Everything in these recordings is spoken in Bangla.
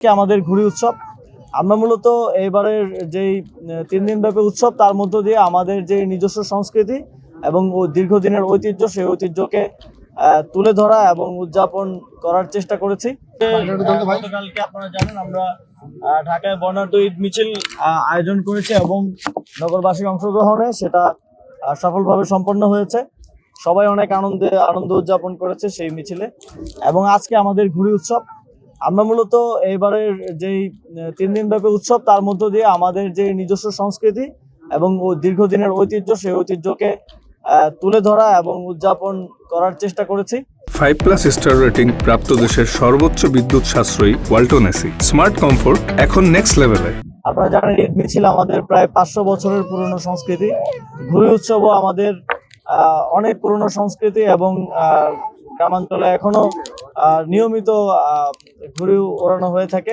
আমাদের ঘুড়ি উৎসব আমরা মূলত এবারের যেই 3 দিন ব্যাপী উৎসব তার মধ্য দিয়ে আমাদের যে নিজস্ব সংস্কৃতি এবং দীর্ঘদিনের ঐতিহ্য সেই ঐতিহ্যকে তুলে ধরা এবং উদযাপন করার চেষ্টা করেছি। গতকালকে আপনারা জানেন আমরা ঢাকায় বর্ণাঢ্য ঈদ মিছিল আয়োজন করেছি এবং নগরবাসীর অংশগ্রহণে সেটা সফলভাবে সম্পন্ন হয়েছে। সবাই অনেক আনন্দ উদযাপন করেছে সেই মিছিলে। এবং আজকে আমাদের ঘুড়ি উৎসব আমরা মূলত এবারের যেই 3 দিন ব্যাপী উৎসব তার মধ্য দিয়ে আমাদের যে নিজস্ব সংস্কৃতি এবং দীর্ঘদিনের ঐতিহ্য সেই ঐতিহ্যকে তুলে ধরা এবং উদযাপন করার চেষ্টা করেছি। 5+ স্টার রেটিং প্রাপ্ত দেশের সর্বোচ্চ বিদ্যুৎ সাশ্রয়ী ওয়ালটন এসি স্মার্ট কমফোর্ট এখন নেক্সট লেভেলে। আপনারা জানেন ঈদ মিছিল আমাদের প্রায় 500 বছরের পুরনো সংস্কৃতি। ঘুড়ি উৎসবও আমাদের অনেক পুরনো সংস্কৃতি এবং গ্রামাঞ্চলে এখনো নিয়মিত ঘুড়ি ওড়ানো হয়ে থাকে।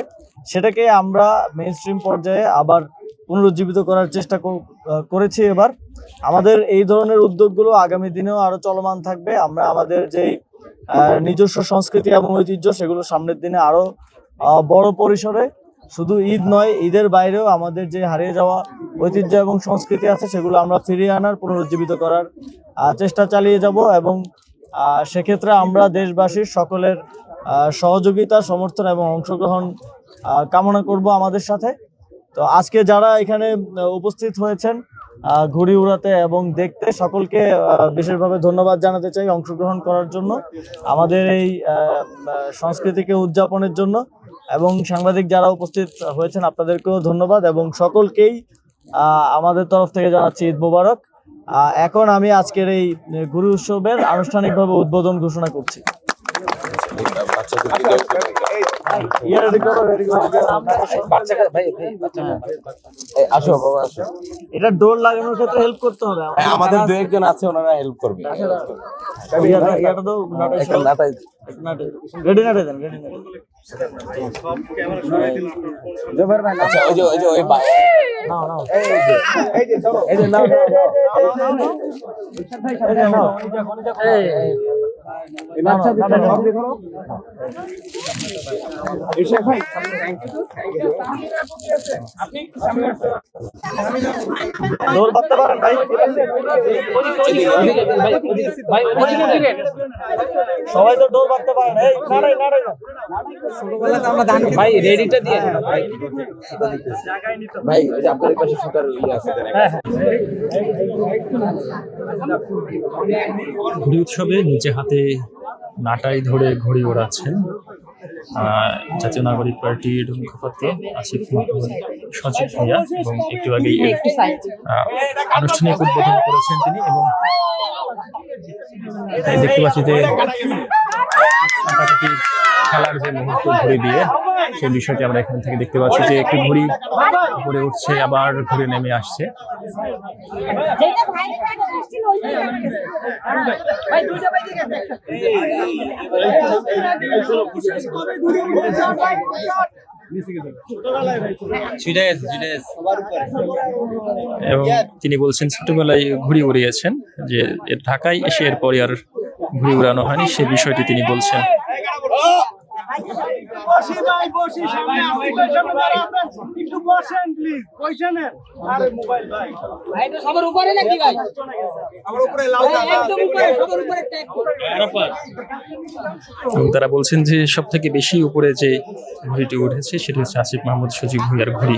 সেটাকে আমরা মেইন স্ট্রিম পর্যায়ে আবার পুনরুজ্জীবিত করার চেষ্টা করেছি। এবার আমাদের এই ধরনের উদ্যোগগুলো আগামী দিনেও আরো চলমান থাকবে। আমরা আমাদের যেই নিজস্ব সংস্কৃতি এবং ঐতিহ্য সেগুলো সামনের দিনে আরো বড় পরিসরে, শুধু ঈদ নয় ঈদের বাইরেও আমাদের যে হারিয়ে যাওয়া ঐতিহ্য এবং সংস্কৃতি আছে সেগুলো আমরা ফিরিয়ে আনার পুনরুজ্জীবিত করার চেষ্টা চালিয়ে যাব। এবং সেক্ষেত্রে আমরা দেশবাসীর সকলের সহযোগিতা, সমর্থন এবং অংশগ্রহণ কামনা করব আমাদের সাথে। তো আজকে যারা এখানে উপস্থিত হয়েছেন ঘুড়ি উড়াতে এবং দেখতে, সকলকে বিশেষভাবে ধন্যবাদ জানাতে চাই অংশগ্রহণ করার জন্য, আমাদের এই সংস্কৃতিকে উদযাপনের জন্য। এবং সাংবাদিক যারা উপস্থিত হয়েছেন আপনাদেরকেও ধন্যবাদ এবং সকলকেই আমাদের তরফ থেকে জানাচ্ছি ঈদ মোবারক। এখন আমি আজকের এই ঘুড়ি উৎসবের আনুষ্ঠানিকভাবে উদ্বোধন ঘোষণা করছি। এটা ডোর লাগানোর ক্ষেত্রে হেল্প করতে হবে, আমাদের দু একজন আছে ওনারা হেল্প করবে। সবাই তো ডোর বাঁধতে পারে না। ভাই রেডিটা দিয়ে ভাই ওই যে আপনাদের পাশে সুতার আছে। ঘুড়ি উৎসবে নিজে হাতে নাটাই ধরে ঘুড়ি ওড়াচ্ছেন জাতীয় নাগরিক পার্টির মুখপাত্র আসিফ মাহমুদ সচিব ভূঁইয়া, এবং একটু আগেই আনুষ্ঠানিক উদ্বোধন করেছেন তিনি। এবং দেখতে পাচ্ছি যে খেলার যে মুহূর্ত ঘুড়ি দিয়ে সেই বিষয়টি আমরা এখান থেকে দেখতে পাচ্ছি যে একটি ঘুড়ি উপরে উঠছে আবার ঘুরে নেমে আসছে। এবং তিনি বলছেন ছোটবেলায় ঘুড়ি উড়িয়েছেন, যে ঢাকায় এসে এরপরে আর ঘুড়ি উড়ানো হয়নি সে বিষয়টি তিনি বলছেন। তারা বলছেন যে সব থেকে বেশি উপরে যে ঘুড়িটি উঠেছে সেটি হচ্ছে আসিফ মাহমুদ সচিব ভূঁইয়ার ঘুড়ি।